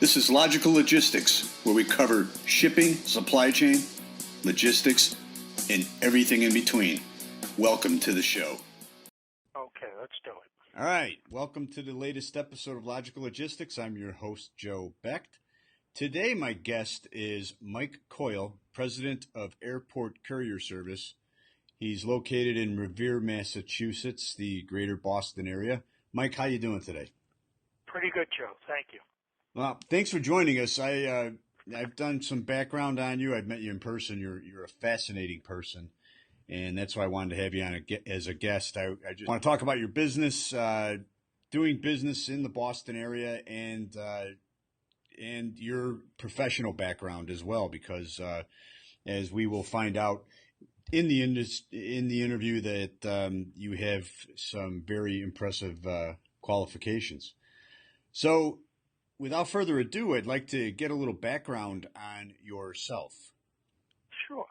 This is Logical Logistics, where we cover shipping, supply chain, logistics, and everything in between. Welcome to the show. Okay, let's do it. All right, welcome to the latest episode of Logical Logistics. I'm your host, Joe Becht. Today, my guest is Mike Coyle, president of Airport Courier Service. He's located in Revere, Massachusetts, the greater Boston area. Mike, how you doing today? Pretty good, Joe. Thank you. Well, thanks for joining us. I've done some background on you. I've met you in person. You're a fascinating person, and that's why I wanted to have you on as a guest. I just want to talk about your business, doing business in the Boston area, and your professional background as well, because as we will find out in the interview that you have some very impressive qualifications. So, without further ado, I'd like to get a little background on yourself. Sure.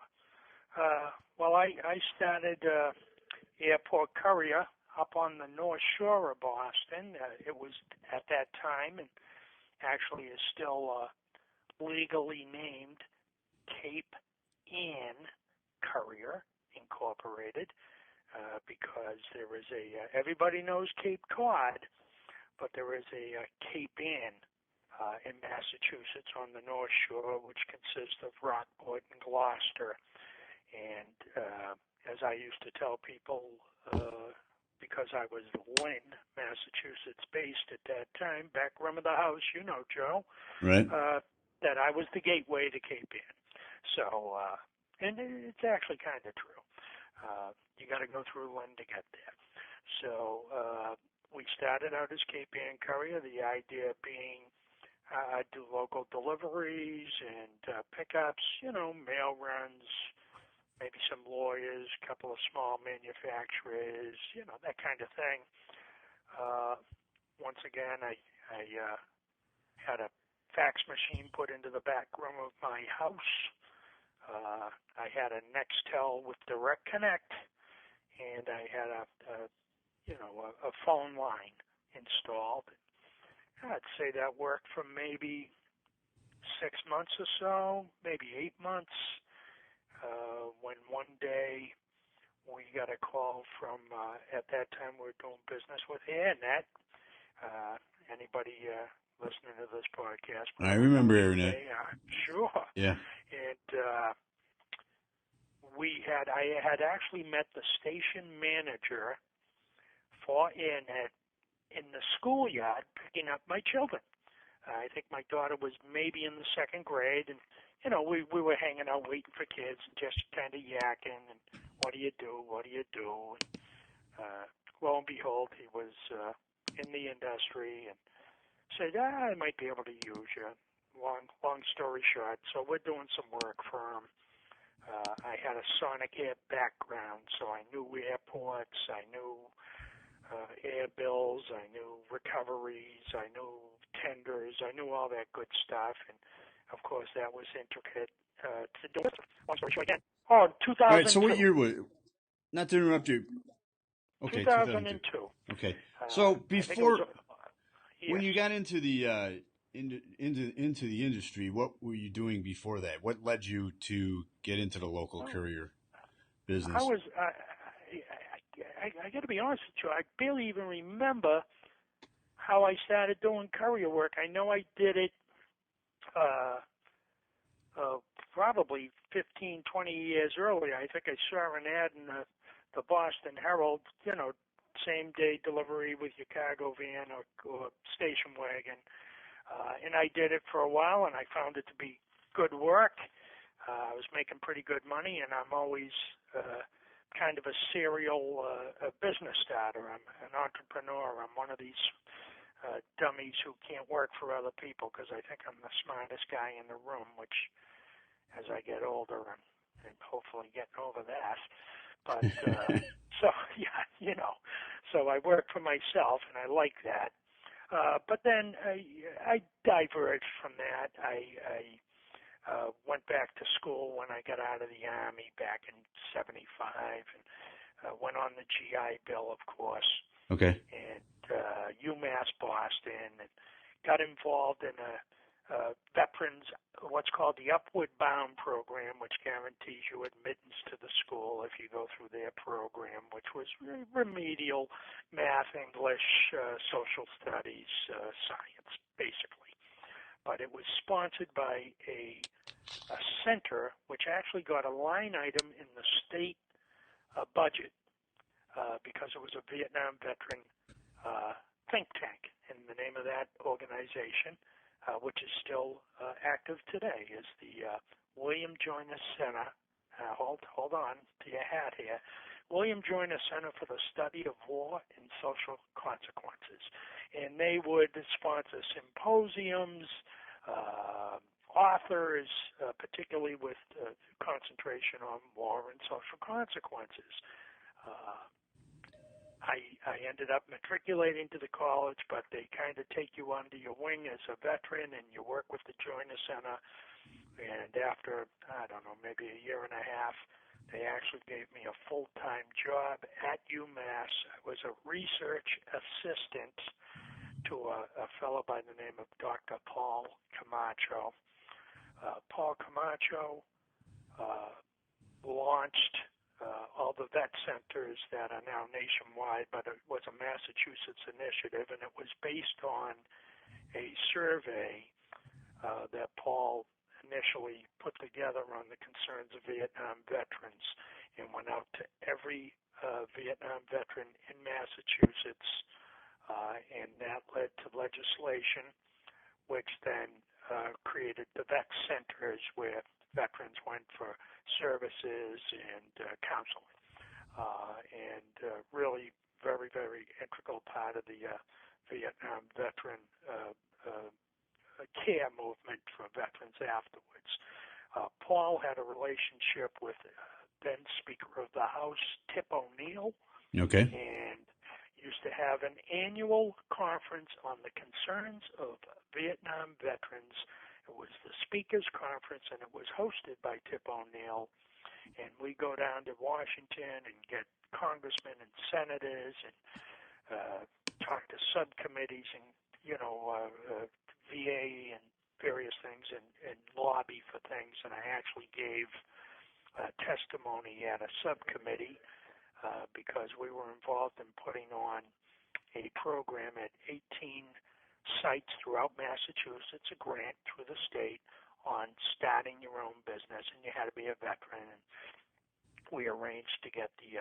Well, I started Airport Courier up on the North Shore of Boston. It was at that time, and actually is still legally named Cape Ann Courier Incorporated, because there is everybody knows Cape Cod, but there is a Cape Ann in Massachusetts on the North Shore, which consists of Rockport and Gloucester. And as I used to tell people, because I was Lynn, Massachusetts based at that time, back room of the house, you know, Joe, Right. That I was the gateway to Cape Ann. So, and it's actually kind of true. You got to go through Lynn to get there. So we started out as Cape Ann Courier, the idea being I do local deliveries and pickups, mail runs, maybe some lawyers, a couple of small manufacturers, that kind of thing. Once again, I had a fax machine put into the back room of my house. I had a Nextel with Direct Connect, and I had a phone line installed. I'd say that worked for maybe 6 months or so, maybe 8 months, when one day we got a call from, at that time we were doing business with AirNet. Anybody listening to this podcast? I remember AirNet. Sure. Yeah. And I had actually met the station manager for AirNet in the schoolyard picking up my children. I think my daughter was maybe in the second grade, and we were hanging out waiting for kids and just kind of yakking, and what do you do? And lo and behold, he was in the industry and said, I might be able to use you. Long story short, so we're doing some work for him. I had a Sonic Air background, so I knew airports, I knew air bills, I knew recoveries, I knew tenders, I knew all that good stuff, and of course that was intricate to do it. Long story short again. 2002. All right, so what year was it? Not to interrupt you. Okay, 2002. Okay, so before, yes. when you got into the into the industry, what were you doing before that? What led you to get into the local courier business? I got to be honest with you, I barely even remember how I started doing courier work. I know I did it probably 15, 20 years earlier. I think I saw an ad in the Boston Herald, same day delivery with your cargo van or station wagon. And I did it for a while, and I found it to be good work. I was making pretty good money, and I'm always kind of a serial business starter. I'm an entrepreneur. I'm one of these dummies who can't work for other people because I think I'm the smartest guy in the room, which as I get older, I'm hopefully getting over that. But so I work for myself, and I like that. But then I diverged from that. I went back to school when I got out of the Army back in '75, and went on the GI Bill, of course. Okay. And UMass Boston, and got involved in a veterans what's called the Upward Bound program, which guarantees you admittance to the school if you go through their program, which was remedial math, English, social studies, science, basically. But it was sponsored by a center which actually got a line item in the state budget because it was a Vietnam veteran think tank. And the name of that organization, which is still active today, is the William Joyner Center. Hold on to your hat here. William Joyner Center for the Study of War and Social Consequences. And they would sponsor symposiums, authors, particularly with concentration on war and social consequences. I ended up matriculating to the college, but they kind of take you under your wing as a veteran, and you work with the Joyner Center. And after, I don't know, maybe a year and a half, they actually gave me a full-time job at UMass. I was a research assistant to a fellow by the name of Dr. Paul Camacho. Paul Camacho launched all the vet centers that are now nationwide, but it was a Massachusetts initiative, and it was based on a survey that Paul initially put together on the concerns of Vietnam veterans, and went out to every Vietnam veteran in Massachusetts, and that led to legislation, which then created the vet centers where veterans went for services and counseling, and really very, very integral part of the Vietnam veteran care movement for veterans afterwards. Paul had a relationship with then Speaker of the House, Tip O'Neill, Okay. and used to have an annual conference on the concerns of Vietnam veterans. It was the Speaker's Conference, and it was hosted by Tip O'Neill. And we go down to Washington and get congressmen and senators and talk to subcommittees and, VA and various things and lobby for things. And I actually gave testimony at a subcommittee because we were involved in putting on a program at 18 sites throughout Massachusetts, a grant through the state on starting your own business, and you had to be a veteran. And we arranged to get the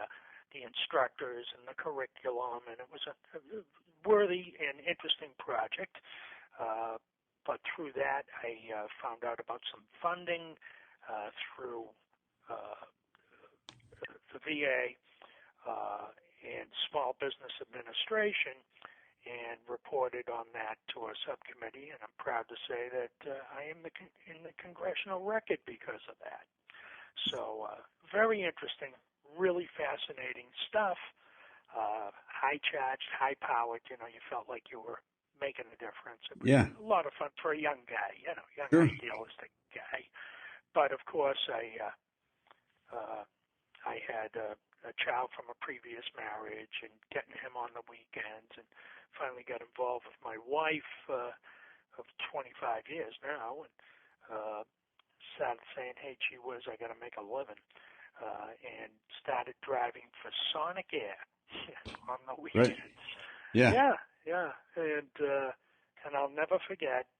instructors and the curriculum, and it was a worthy and interesting project. But through that, I found out about some funding through the VA and Small Business Administration, and reported on that to a subcommittee, and I'm proud to say that I am in the congressional record because of that. So very interesting, really fascinating stuff, high-charged, high-powered, you felt like you were making a difference. It was a lot of fun for a young guy, young idealistic guy. But, of course, I had a child from a previous marriage and getting him on the weekends, and finally got involved with my wife of 25 years now, and started saying, hey, gee whiz, I got to make a living, and started driving for Sonic Air on the weekends. Right. Yeah. And I'll never forget,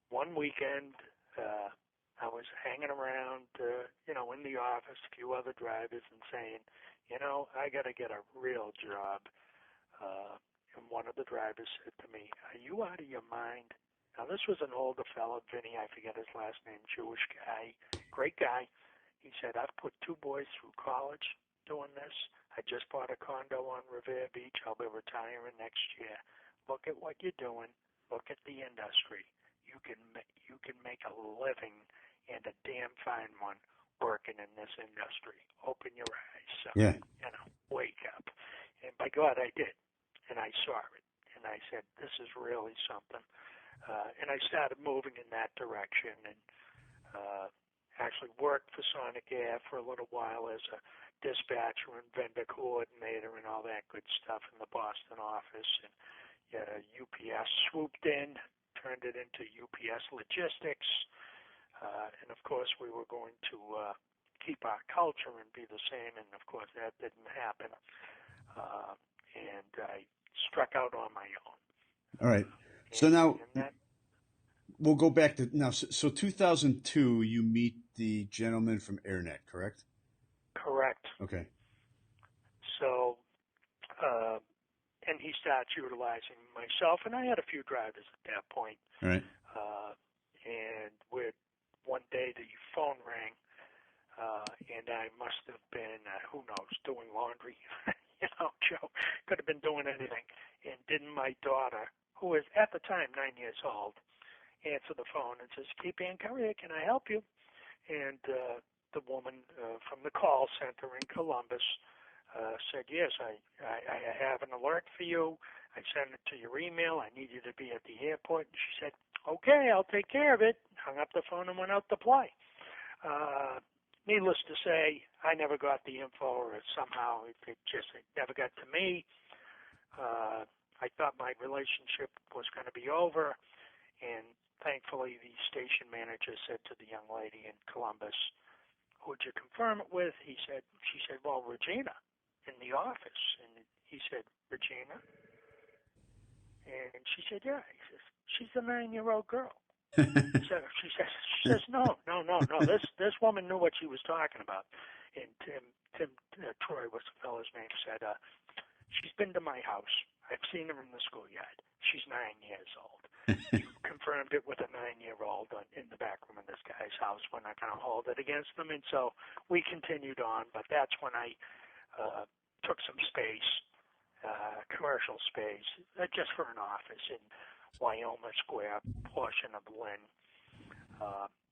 one weekend I was hanging around, in the office, a few other drivers, and saying, I got to get a real job. And one of the drivers said to me, are you out of your mind? Now, this was an older fellow, Vinny, I forget his last name, Jewish guy, great guy. He said, I've put 2 boys through college doing this. I just bought a condo on Revere Beach. I'll be retiring next year. Look at what you're doing. Look at the industry. You can make a living, and a damn fine one, working in this industry. Open your eyes. So, wake up. And by God, I did. And I saw it. And I said, this is really something. And I started moving in that direction, and actually worked for Sonic Air for a little while as a dispatcher and vendor coordinator and all that good stuff in the Boston office. And UPS swooped in, turned it into UPS Logistics. And, of course, we were going to keep our culture and be the same, and, of course, that didn't happen. And I struck out on my own. All right. So now we'll go back to now. So 2002, you meet the gentleman from AirNet, correct? Correct. Okay. So, and he starts utilizing myself, and I had a few drivers at that point. All right. And one day the phone rang, and I must have been, who knows, doing laundry. Joe could have been doing anything. And didn't my daughter, who was at the time 9 years old, answer the phone and says, "Keep Courier, can I help you?" And the woman from the call center in Columbus said, "Yes, I have an alert for you. I sent it to your email. I need you to be at the airport." And she said, "Okay, I'll take care of it." Hung up the phone and went out to play. Needless to say, I never got the info, or somehow it never got to me. I thought my relationship was going to be over, and thankfully the station manager said to the young lady in Columbus, "Who'd you confirm it with?" She said, "Well, Regina in the office." And he said, "Regina?" And she said, "Yeah." He says, "She's a 9-year-old girl." She says, no. This woman knew what she was talking about. And Tim Troy was the fellow's name, said, "She's been to my house. I've seen her in the schoolyard. She's 9 years old." You confirmed it with a 9-year-old in the back room of this guy's house. We're not going to hold it against them. And so we continued on, but that's when I took some space, commercial space, just for an office in Wyoma Square portion of Lynn.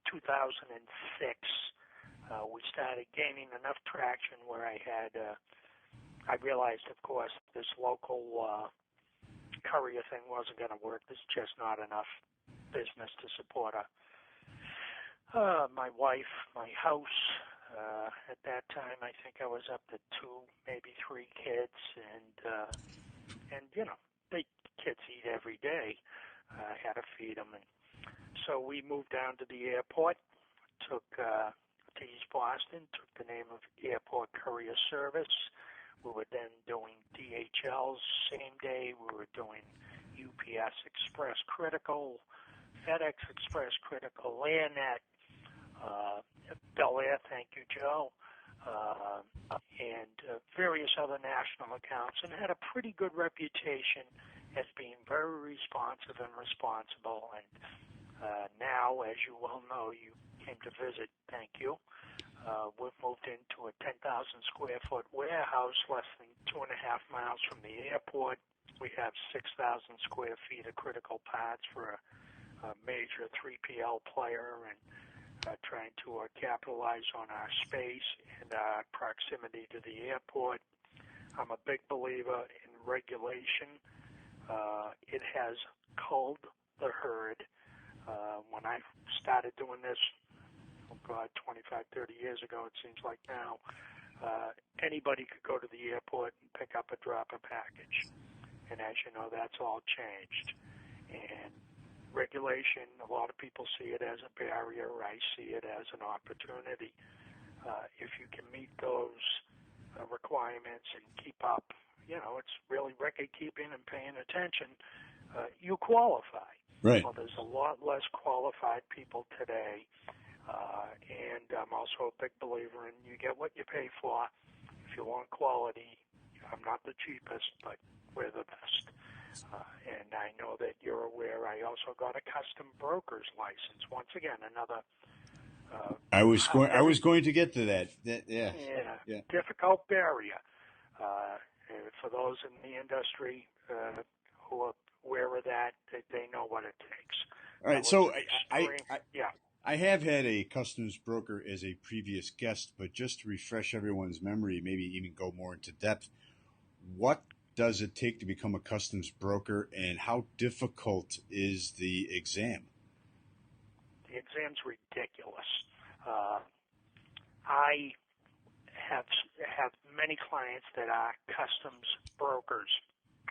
2006, we started gaining enough traction where I realized, of course, this local courier thing wasn't going to work. There's just not enough business to support my wife, my house. At that time, I think I was up to 2, maybe 3 kids, and the kids eat every day. I had to feed them, and so we moved down to the airport, took to East Boston, took the name of Airport Courier Service. We were then doing DHL's same day. We were doing UPS Express Critical, FedEx Express Critical, AirNet, Bel Air, thank you, Joe, and various other national accounts, and had a pretty good reputation as being very responsive and responsible. And now, as you well know, you came to visit, thank you. We've moved into a 10,000 square foot warehouse less than 2.5 miles from the airport. We have 6,000 square feet of critical parts for a major 3PL player, and trying to capitalize on our space and our proximity to the airport. I'm a big believer in regulation. It has culled the herd. When I started doing this, 25, 30 years ago, it seems like now, anybody could go to the airport and pick up a drop of package. And as you know, that's all changed. And regulation, a lot of people see it as a barrier. I see it as an opportunity. If you can meet those requirements and keep up, it's really record keeping and paying attention, you qualify. Right. Well, there's a lot less qualified people today, and I'm also a big believer in you get what you pay for. If you want quality, I'm not the cheapest, but we're the best. And I know that you're aware I also got a custom broker's license. Once again, another. I was going to get to that. Yeah. Difficult barrier. For those in the industry who are aware of that, they know what it takes. All right. So I have had a customs broker as a previous guest, but just to refresh everyone's memory, maybe even go more into depth, what does it take to become a customs broker, and how difficult is the exam? The exam's ridiculous. I have many clients that are customs brokers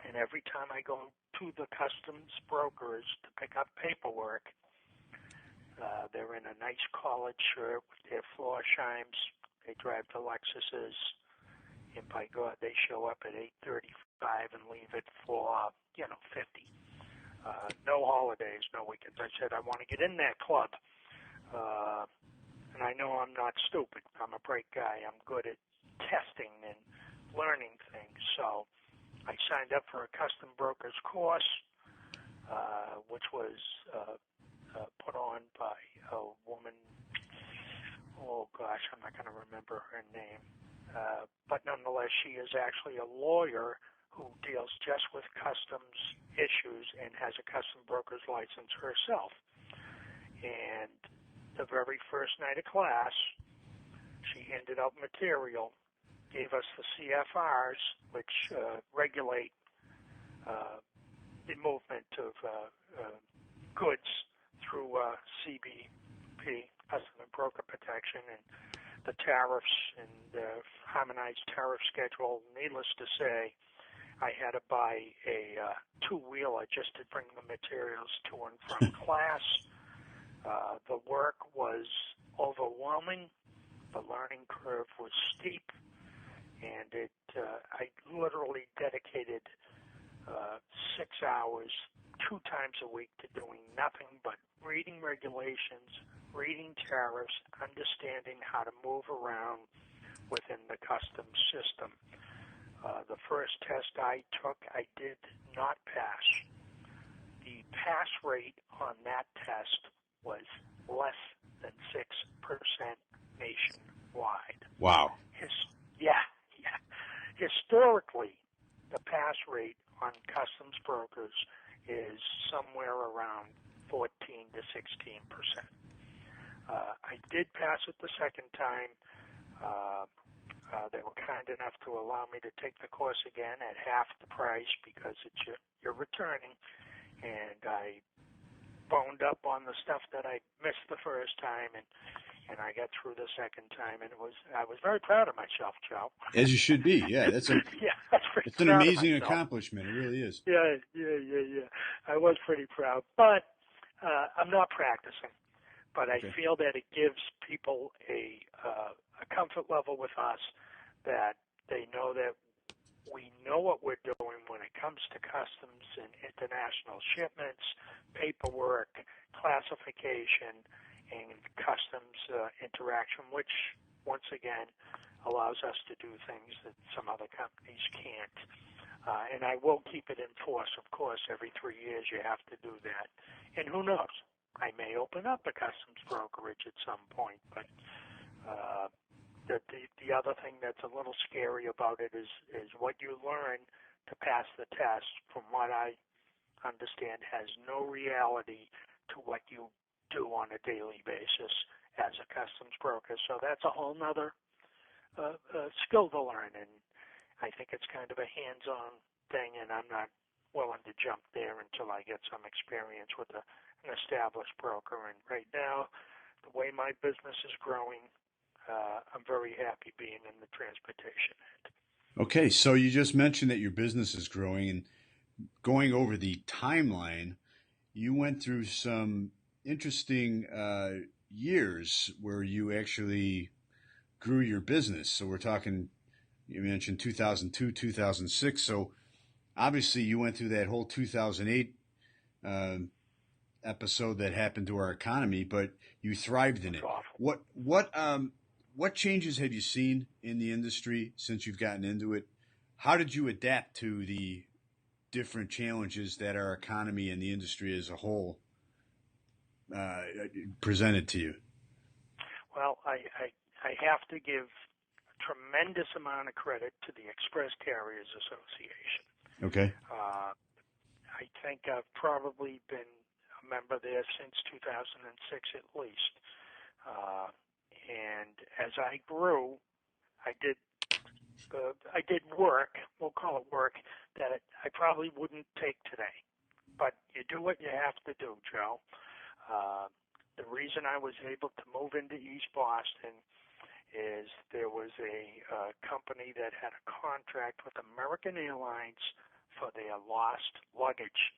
and have every time I go to the customs brokers to pick up paperwork, they're in a nice collared shirt with their floor chimes. They drive the Lexuses, and by God, they show up at 8:35 and leave at 4:50. No holidays, no weekends. I said I want to get in that club, and I know I'm not stupid. I'm a bright guy. I'm good at testing and learning things. So I signed up for a custom broker's course, which was put on by a woman. Oh gosh, I'm not going to remember her name. But nonetheless, she is actually a lawyer who deals just with customs issues and has a custom broker's license herself. And the very first night of class, she handed out material, gave us the CFRs, which regulate the movement of goods through CBP, Custom and Broker Protection, and the tariffs and the harmonized tariff schedule. Needless to say, I had to buy a two-wheeler just to bring the materials to and from class. The work was overwhelming. The learning curve was steep, and I literally dedicated 6 hours, 2 times a week, to doing nothing but reading regulations, reading tariffs, understanding how to move around within the customs system. The first test I took, I did not pass. The pass rate on that test was less than 6% nationwide. Wow. Yeah. Historically, the pass rate on customs brokers is somewhere around 14 to 16%. I did pass it the second time. They were kind enough to allow me to take the course again at half the price because it's you're returning, and I boned up on the stuff that I missed the first time, and I got through the second time, and I was very proud of myself, Joe. As you should be. Yeah, that's an amazing accomplishment. It really is. Yeah. I was pretty proud, but I'm not practicing. But I feel that it gives people a comfort level with us, that they know that we know what we're doing when it comes to customs and international shipments, paperwork, classification, and customs interaction, which, once again, allows us to do things that some other companies can't. And I will keep it in force, of course. Every 3 years you have to do that. And who knows? I may open up a customs brokerage at some point, but the other thing that's a little scary about it is what you learn to pass the test, from what I understand, has no reality to what you do on a daily basis as a customs broker. So that's a whole nother skill to learn, and I think it's kind of a hands-on thing, and I'm not willing to jump there until I get some experience with an established broker. And right now, the way my business is growing, I'm very happy being in the transportation end. Okay, so you just mentioned that your business is growing, and going over the timeline, you went through some interesting years where you actually grew your business. So we're talking, you mentioned 2002, 2006. So obviously you went through that whole 2008 episode that happened to our economy, but you thrived in it. What changes have you seen in the industry since you've gotten into it? How did you adapt to the different challenges that our economy and the industry as a whole presented to you? Well, I have to give a tremendous amount of credit to the Express Carriers Association. Okay. I think I've probably been a member there since 2006 at least. And as I grew, I did work, we'll call it work, that I probably wouldn't take today. But you do what you have to do, Joe. The reason I was able to move into East Boston is there was a company that had a contract with American Airlines for their lost luggage.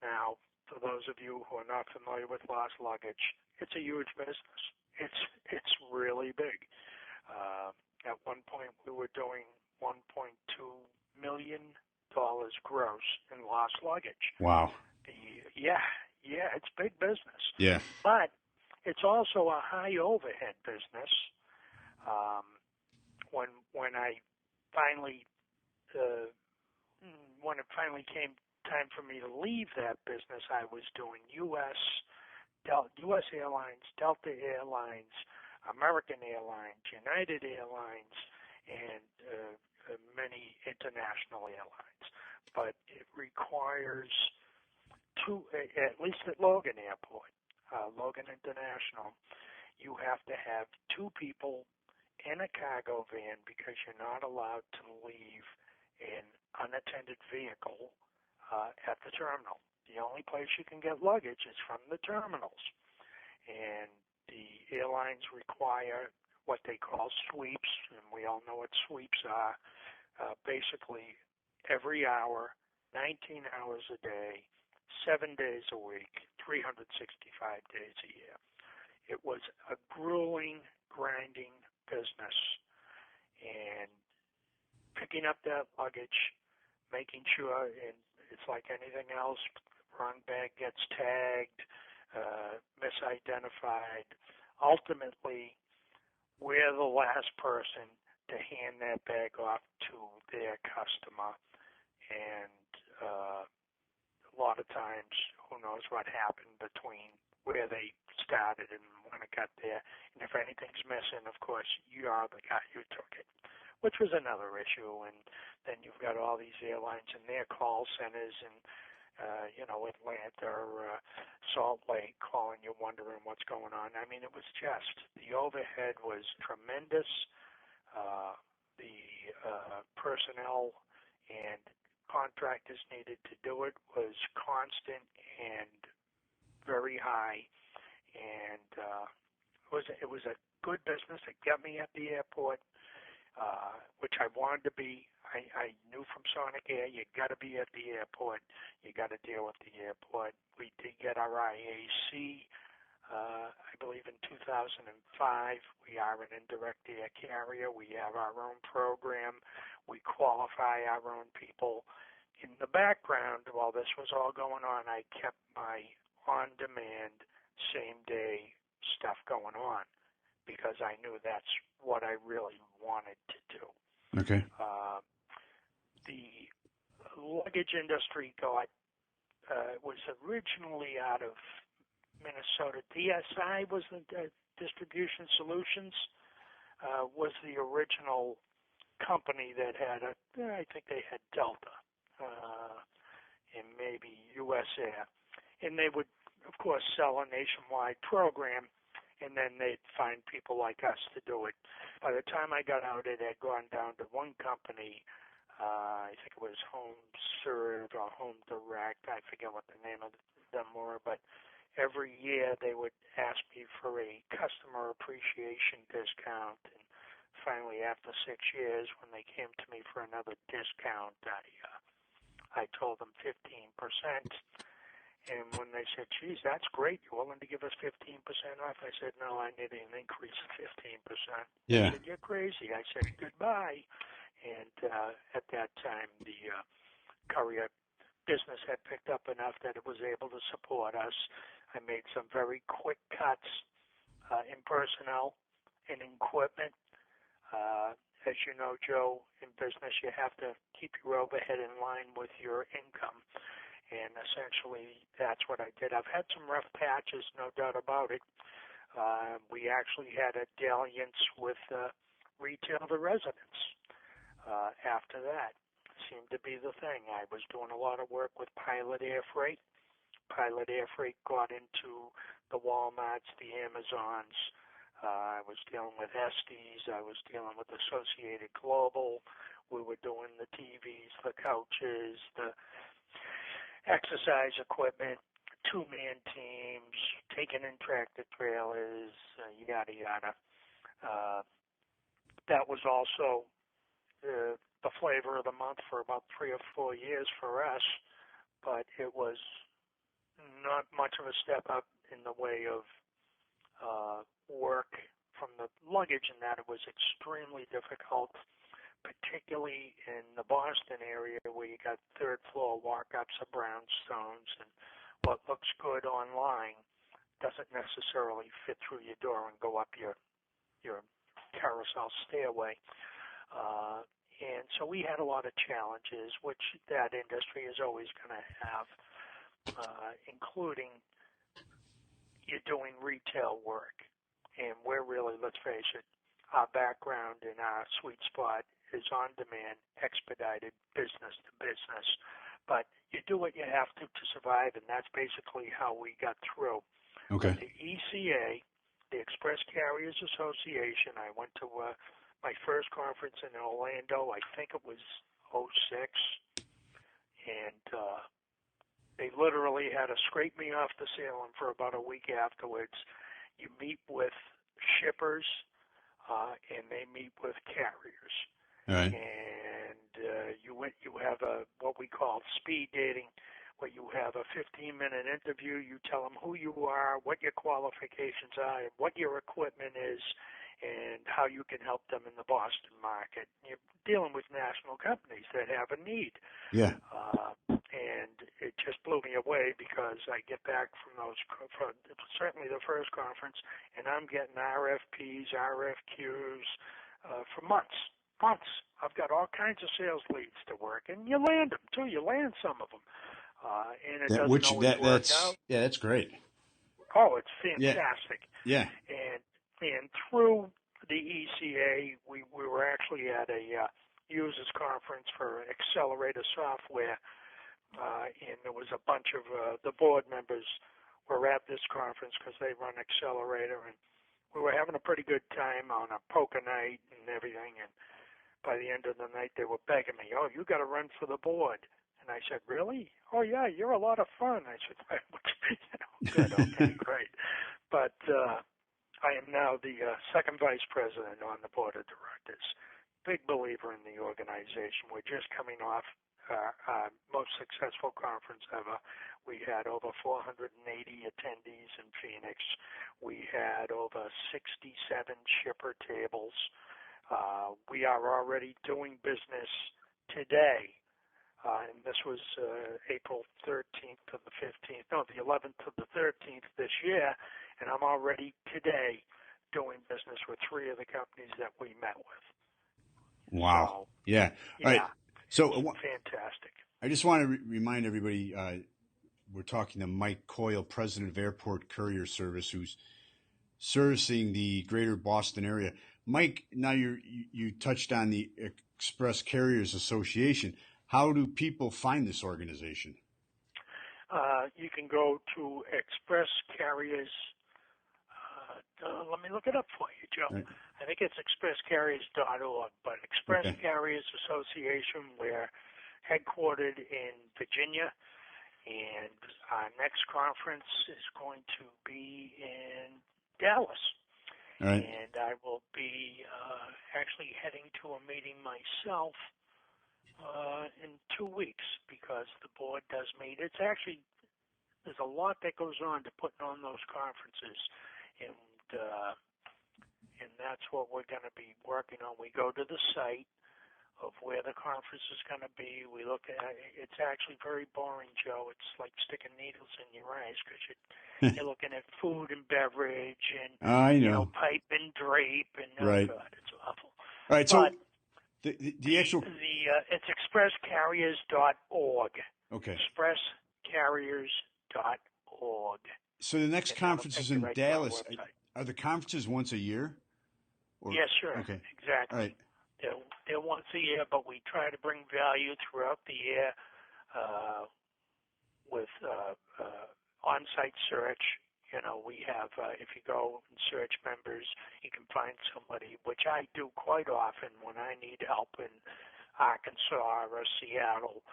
Now, for those of you who are not familiar with lost luggage, it's a huge business. It's really big. At one point, we were doing $1.2 million gross in lost luggage. Wow. Yeah, it's big business. Yeah. But it's also a high overhead business. When I finally when it finally came time for me to leave that business, I was doing U.S. Airlines, Delta Airlines, American Airlines, United Airlines, and many international airlines. But it requires at least at Logan Airport, Logan International, you have to have two people in a cargo van because you're not allowed to leave an unattended vehicle at the terminal. The only place you can get luggage is from the terminals. And the airlines require what they call sweeps, and we all know what sweeps are. Basically, every hour, 19 hours a day, 7 days a week, 365 days a year. It was a grueling, grinding business. And picking up that luggage, making sure, and it's like anything else, wrong bag gets tagged, misidentified. Ultimately, we're the last person to hand that bag off to their customer. And a lot of times, who knows what happened between where they started and when it got there. And if anything's missing, of course, you are the guy who took it, which was another issue. And then you've got all these airlines and their call centers and, Atlanta or Salt Lake calling you wondering what's going on. I mean, it was just, the overhead was tremendous. The personnel and contractors needed to do it was constant and very high. And it was a good business. It got me at the airport, which I wanted to be. I knew from Sonic Air, you got to be at the airport. You got to deal with the airport. We did get our IAC, I believe in 2005. We are an indirect air carrier. We have our own program. We qualify our own people. In the background, while this was all going on, I kept my on-demand, same-day stuff going on because I knew that's what I really wanted to do. Okay. The luggage industry was originally out of Minnesota. DSI was the Distribution Solutions, was the original company that had I think they had Delta and maybe US Air. And they would, of course, sell a nationwide program, and then they'd find people like us to do it. By the time I got out, it had gone down to one company. I think it was Home Serve or Home Direct. I forget what the name of them were, but every year they would ask me for a customer appreciation discount. And finally, after 6 years, when they came to me for another discount, I told them 15%. And when they said, geez, that's great, you're willing to give us 15% off? I said, no, I need an increase of 15%. Yeah. They said, you're crazy. I said, goodbye. And at that time, the courier business had picked up enough that it was able to support us. I made some very quick cuts in personnel and in equipment. As you know, Joe, in business, you have to keep your overhead in line with your income. And essentially, that's what I did. I've had some rough patches, no doubt about it. We actually had a dalliance with retail to residents. After that, it seemed to be the thing. I was doing a lot of work with Pilot Air Freight. Pilot Air Freight got into the Walmarts, the Amazons. I was dealing with Estes. I was dealing with Associated Global. We were doing the TVs, the couches, the exercise equipment, two-man teams, taking in tractor trailers, yada, yada. That was also the flavor of the month for about 3 or 4 years for us, but it was not much of a step up in the way of work from the luggage, in that it was extremely difficult, particularly in the Boston area where you got third floor walk-ups of brownstones, and what looks good online doesn't necessarily fit through your door and go up your carousel stairway. And so we had a lot of challenges, which that industry is always going to have, including you're doing retail work. And we're really, let's face it, our background and our sweet spot is on-demand, expedited, business to business. But you do what you have to survive, and that's basically how we got through. Okay. But the ECA, the Express Carriers Association, I went to my first conference in Orlando, I think it was '06, and they literally had to scrape me off the ceiling for about a week afterwards. You meet with shippers, and they meet with carriers. All right. And you have what we call speed dating, where you have a 15-minute interview. You tell them who you are, what your qualifications are, and what your equipment is, and how you can help them in the Boston market. You're dealing with national companies that have a need. Yeah. And it just blew me away, because I get back from certainly the first conference, and I'm getting RFPs, RFQs for months. I've got all kinds of sales leads to work, and you land them too. You land some of them, and it doesn't always work out. Yeah, that's great. Oh, it's fantastic. Yeah. And through the ECA, we were actually at a users conference for Accelerator software, and there was a bunch of the board members were at this conference because they run Accelerator, and we were having a pretty good time on a poker night and everything. And by the end of the night, they were begging me, "Oh, you got to run for the board." And I said, "Really? Oh, yeah, you're a lot of fun." I said, "Good, okay, great." But I am now the second vice president on the board of directors. Big believer in the organization. We're just coming off our most successful conference ever. We had over 480 attendees in Phoenix. We had over 67 shipper tables. We are already doing business today, and this was April 13th to the 15th, no, the 11th to the 13th this year, and I'm already today doing business with 3 of the companies that we met with. Wow. So, yeah. All right. So fantastic. I just want to remind everybody, we're talking to Mike Coyle, president of Airport Courier Service, who's servicing the greater Boston area. Mike, now you touched on the Express Carriers Association. How do people find this organization? You can go to Express Carriers. Let me look it up for you, Joe. Right. I think it's expresscarriers.org, but Express Carriers Association, we're headquartered in Virginia, and our next conference is going to be in Dallas. All right. And I will be actually heading to a meeting myself in 2 weeks, because the board does meet. It's actually, there's a lot that goes on to putting on those conferences, and that's what we're going to be working on. We go to the site of where the conference is going to be. We look at it's actually very boring, Joe. It's like sticking needles in your eyes, because you're looking at food and beverage and pipe and drape, and right. God, it's awful. All right, so the actual it's expresscarriers.org. Okay. Expresscarriers.org. So the next conference is in Dallas. Are the conferences once a year? Yes, sure. Okay. Exactly. All right. They're once a year, but we try to bring value throughout the year with on-site search. We have, if you go and search members, you can find somebody, which I do quite often when I need help in Arkansas or Seattle.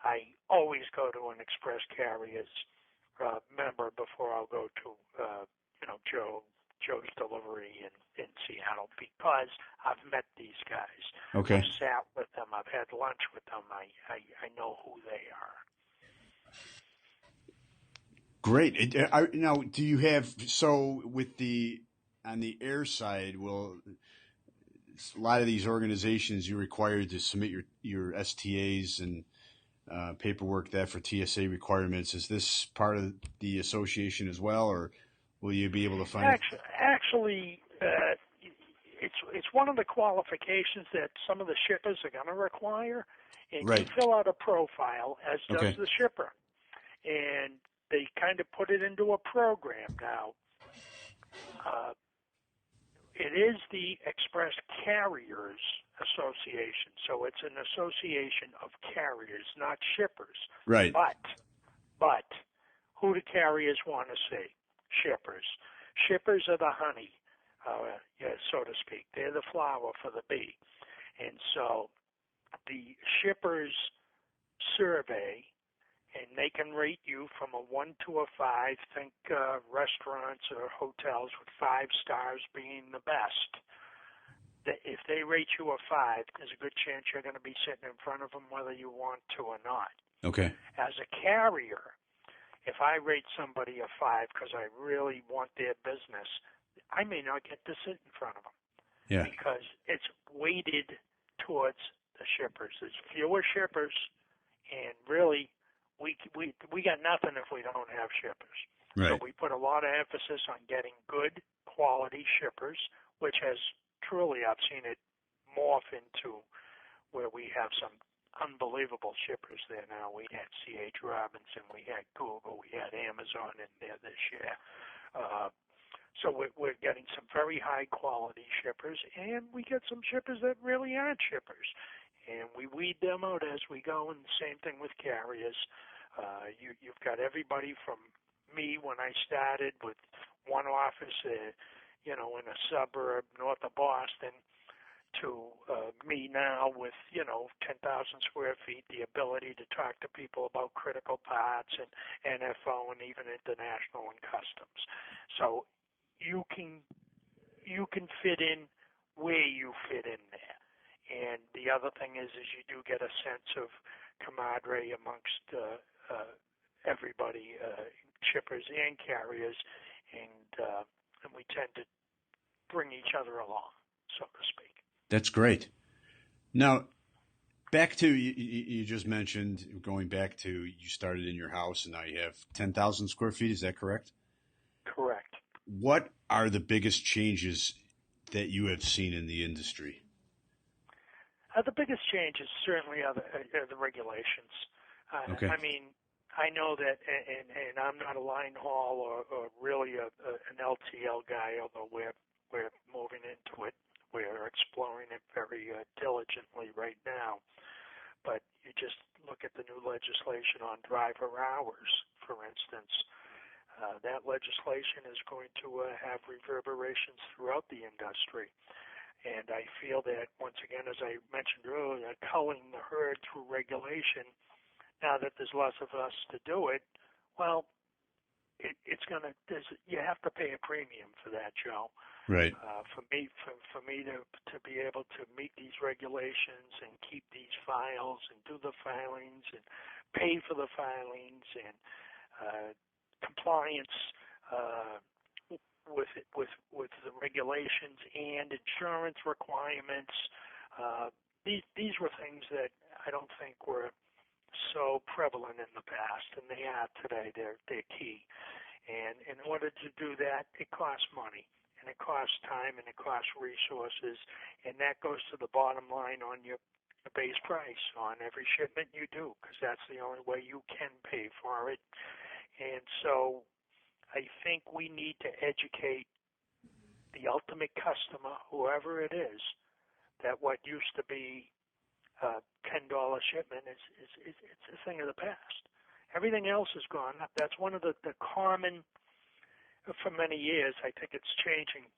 I always go to an Express Carriers member before I'll go to, Joe Joe's Delivery in Seattle because I've met these guys. Okay. I've sat with them. I've had lunch with them. I know who they are. Great. Now, do you have, so with on the air side, well, a lot of these organizations, you're required to submit your STAs and paperwork that for TSA requirements. Is this part of the association as well, or will you be able to find Actually, it's one of the qualifications that some of the shippers are going to require, and Right. you fill out a profile, as does Okay. the shipper, and they kind of put it into a program now. It is the Express Carriers Association, so it's an association of carriers, not shippers. Right. But who do carriers want to see? Shippers. Shippers are the honey, so to speak. They're the flower for the bee. And so the shippers survey, and they can rate you from a 1 to a 5. Think restaurants or hotels with 5 stars being the best. If they rate you a 5, there's a good chance you're going to be sitting in front of them whether you want to or not. Okay. As a carrier, if I rate somebody a 5 because I really want their business, I may not get to sit in front of them. Yeah. Because it's weighted towards the shippers. There's fewer shippers, and really, we got nothing if we don't have shippers. Right. So we put a lot of emphasis on getting good quality shippers, which has truly, I've seen it morph into where we have some unbelievable shippers there now. We had C.H. Robinson, we had Google, we had Amazon in there this year. So we're getting some very high quality shippers, and we get some shippers that really aren't shippers. And we weed them out as we go, and the same thing with carriers. You've got everybody from me when I started with one office, in a suburb north of Boston, to me now with 10,000 square feet, the ability to talk to people about critical parts and NFO and even international and customs. So you can fit in where you fit in there. And the other thing is you do get a sense of camaraderie amongst everybody, shippers and carriers, and we tend to bring each other along, so to speak. That's great. Now, back to you just mentioned going back to you started in your house and now you have 10,000 square feet. Is that correct? Correct. What are the biggest changes that you have seen in the industry? The biggest changes certainly are the regulations. Okay. I mean, I know that, and I'm not a line haul or really an LTL guy, although we're moving into it. We're exploring it very diligently right now. But you just look at the new legislation on driver hours, for instance. That legislation is going to have reverberations throughout the industry. And I feel that, once again, as I mentioned earlier, culling the herd through regulation, now that there's less of us to do it, well, you have to pay a premium for that, Joe. Right. For me to be able to meet these regulations and keep these files and do the filings and pay for the filings and compliance with the regulations and insurance requirements. These were things that I don't think were so prevalent in the past, and they are today. They're key. And in order to do that, it costs money, and it costs time, and it costs resources, and that goes to the bottom line on your base price on every shipment you do, because that's the only way you can pay for it. And so I think we need to educate the ultimate customer, whoever it is, that what used to be $10 shipment is a thing of the past. Everything else has gone up. That's one of the common, for many years, I think it's changing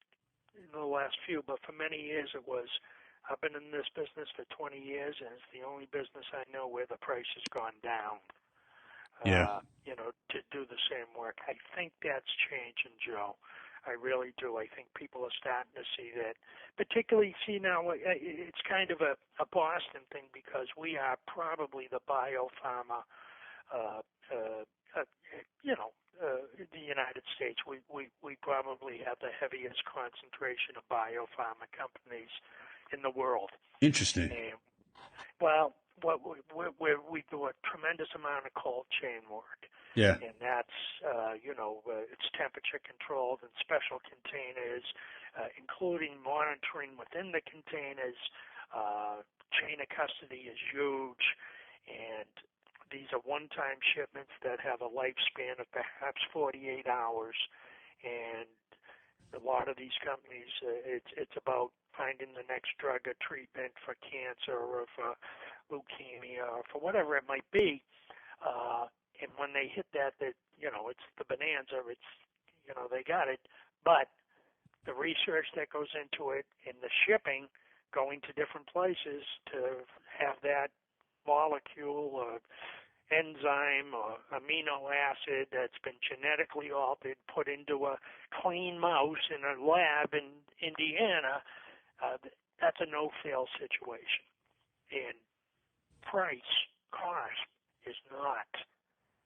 in the last few, but for many years it was, I've been in this business for 20 years, and it's the only business I know where the price has gone down. Yeah. To do the same work. I think that's changing, Joe. I really do. I think people are starting to see that. Particularly, see now, it's kind of a Boston thing because we are probably the biopharma, the United States. We probably have the heaviest concentration of biopharma companies in the world. Interesting. And, well, we do a tremendous amount of cold chain work. Yeah. And that's, it's temperature controlled in special containers, including monitoring within the containers. Chain of custody is huge, and these are one-time shipments that have a lifespan of perhaps 48 hours. And a lot of these companies, it's about finding the next drug or treatment for cancer or for leukemia or for whatever it might be. And when they hit that, it's the bonanza. They got it. But the research that goes into it and the shipping going to different places to have that molecule or enzyme or amino acid that's been genetically altered put into a clean mouse in a lab in Indiana, that's a no-fail situation. And cost is not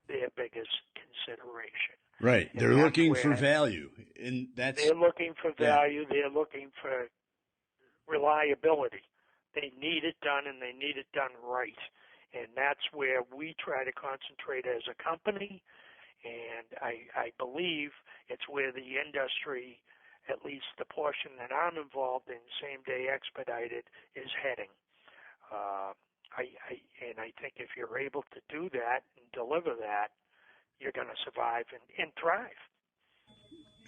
their biggest consideration. Right. And They're looking for value. And they're looking for value. Yeah. They're looking for reliability. They need it done, and they need it done right. And that's where we try to concentrate as a company. And I believe it's where the industry, at least the portion that I'm involved in, same-day expedited, is heading. I think if you're able to do that and deliver that, you're going to survive and thrive.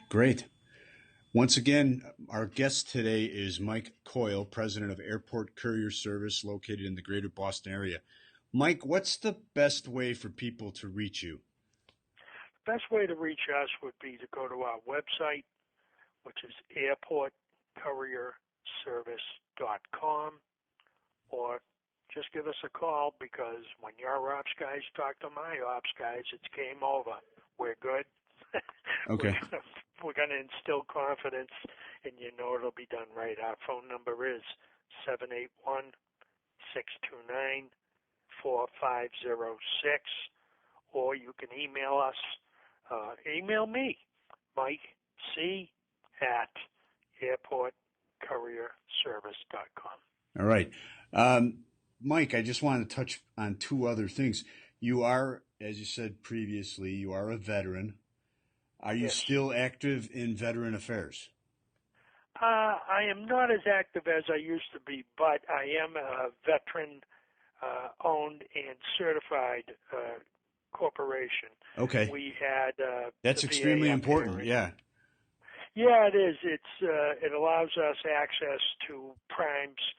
Great. Once again, our guest today is Mike Coyle, president of Airport Courier Service, located in the greater Boston area. Mike, what's the best way for people to reach you? The best way to reach us would be to go to our website, which is airportcourierservice.com, or just give us a call, because when your ops guys talk to my ops guys, it's game over. We're good. Okay. We're going to instill confidence, and it'll be done right. Our phone number is 781-629-4506, or you can email us. Email me, Mike C. at airportcourierservice.com. All right. Mike, I just wanted to touch on two other things. You are, as you said previously, you are a veteran. Are you still active in veteran affairs? I am not as active as I used to be, but I am a veteran-owned and certified corporation. Okay. We had that's extremely important. Yeah. Yeah, it is. It allows us access to primes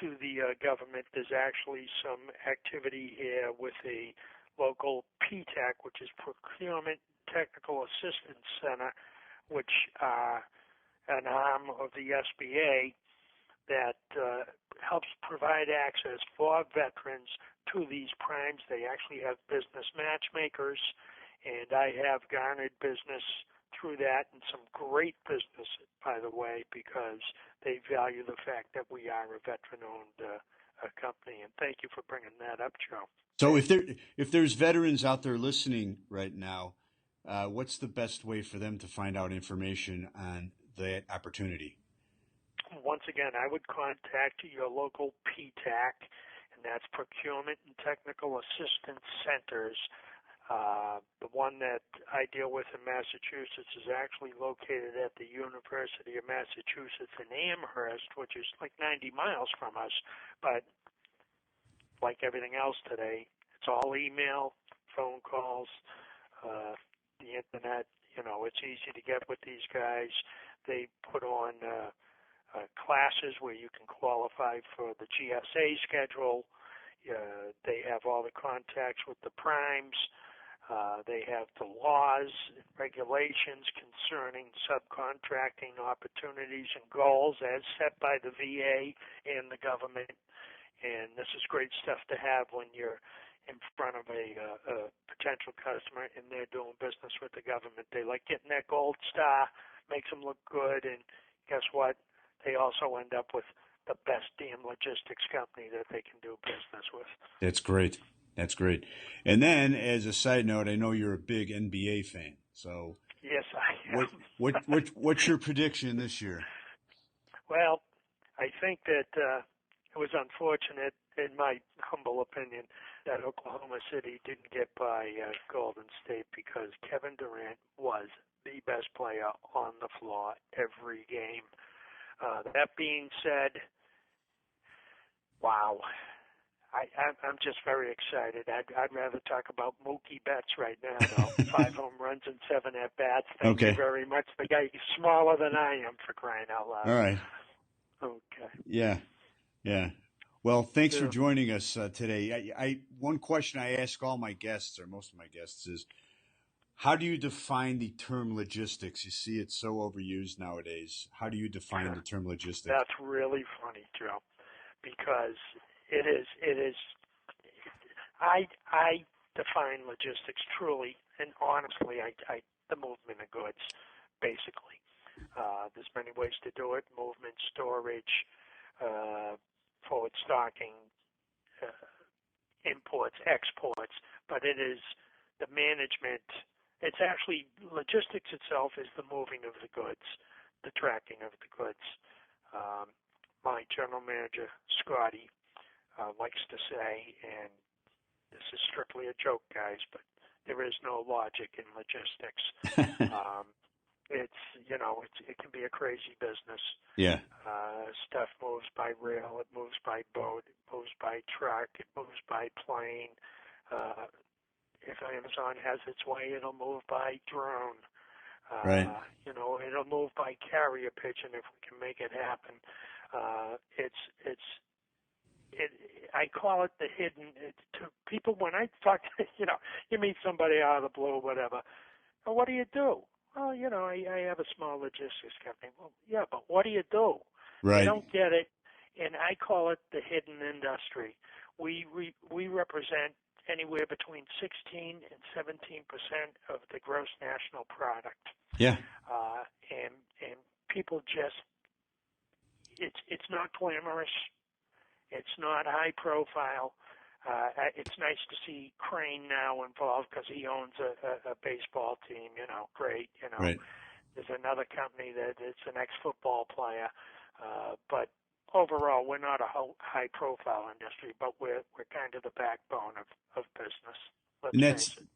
to the government. There's actually some activity here with a local PTAC, which is Procurement Technical Assistance Center, which are an arm of the SBA that helps provide access for veterans to these primes. They actually have business matchmakers, and I have garnered business through that, and some great business, by the way, because they value the fact that we are a veteran-owned company. And thank you for bringing that up, Joe. So if there's veterans out there listening right now, what's the best way for them to find out information on that opportunity? Once again, I would contact your local PTAC, and that's Procurement and Technical Assistance Centers. The one that I deal with in Massachusetts is actually located at the University of Massachusetts in Amherst, which is like 90 miles from us. But like everything else today, it's all email, phone calls, the internet. It's easy to get with these guys. They put on classes where you can qualify for the GSA schedule. They have all the contacts with the primes. They have the laws and regulations concerning subcontracting opportunities and goals as set by the VA and the government. And this is great stuff to have when you're in front of a potential customer and they're doing business with the government. They like getting that gold star, makes them look good, and guess what? They also end up with the best damn logistics company that they can do business with. That's great. That's great. And then, as a side note, I know you're a big NBA fan. So, yes, I am. What's your prediction this year? Well, I think that it was unfortunate, in my humble opinion, that Oklahoma City didn't get by Golden State because Kevin Durant was the best player on the floor every game. That being said, wow. I'm just very excited. I'd rather talk about Mookie Betts right now, though. 5 home runs and 7 at-bats. Thank you very much. The guy is smaller than I am, for crying out loud. All right. Okay. Yeah. Well, thanks for joining us today. One question I ask all my guests, or most of my guests, is how do you define the term logistics? You see it's so overused nowadays. How do you define the term logistics? That's really funny, Joe, because it is. I define logistics truly and honestly. The movement of goods, basically. There's many ways to do it: movement, storage, forward stocking, imports, exports. But it is the management. It's actually logistics itself is the moving of the goods, the tracking of the goods. My general manager, Scotty, likes to say, and this is strictly a joke, guys, but there is no logic in logistics. It can be a crazy business. Yeah. Stuff moves by rail, it moves by boat, it moves by truck, it moves by plane. If Amazon has its way, it'll move by drone. Right. It'll move by carrier pigeon if we can make it happen. I call it the hidden. To people, when I talk, you meet somebody out of the blue, whatever. Well, what do you do? Well, I have a small logistics company. Well, yeah, but what do you do? Right. They don't get it, and I call it the hidden industry. We represent anywhere between 16 and 17% of the gross national product. Yeah. And people just, it's not glamorous. It's not high profile. It's nice to see Crane now involved because he owns a baseball team. Great. Right. There's another company that it's an ex-football player, but overall we're not a high profile industry, but we're kind of the backbone of business. And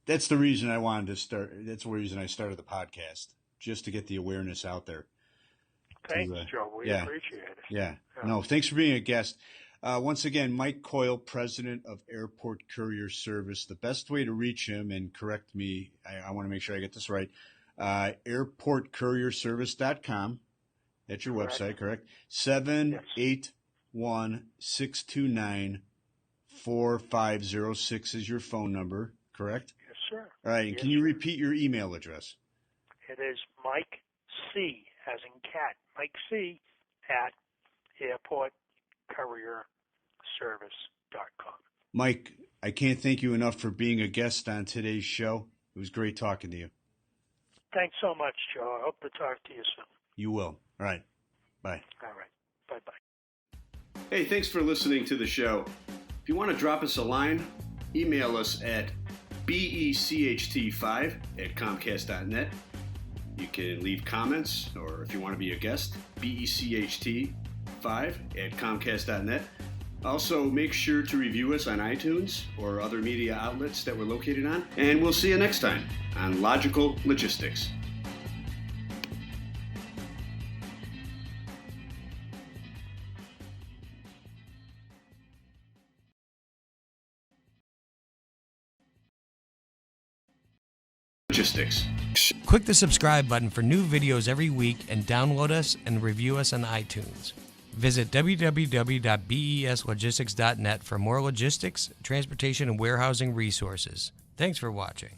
that's the reason I wanted to start. That's the reason I started the podcast, just to get the awareness out there. Thanks, Joe. We appreciate it. Yeah. No, thanks for being a guest. Once again, Mike Coyle, president of Airport Courier Service. The best way to reach him, and correct me, I want to make sure I get this right, airportcourierservice.com. That's your website, correct? 781-629-4506 is your phone number, correct? Yes, sir. All right. And can you repeat your email address? It is Mike C, as in cat, Mike C at airportcourierservice.com. Mike, I can't thank you enough for being a guest on today's show. It was great talking to you. Thanks so much, Joe. I hope to talk to you soon. You will. All right. Bye. All right. Bye-bye. Hey, thanks for listening to the show. If you want to drop us a line, email us at becht5@comcast.net. You can leave comments, or if you want to be a guest, becht5@comcast.net. Also, make sure to review us on iTunes or other media outlets that we're located on. And we'll see you next time on Logical Logistics. Logistics. Click the subscribe button for new videos every week and download us and review us on iTunes. Visit www.beslogistics.net for more logistics, transportation, and warehousing resources. Thanks for watching.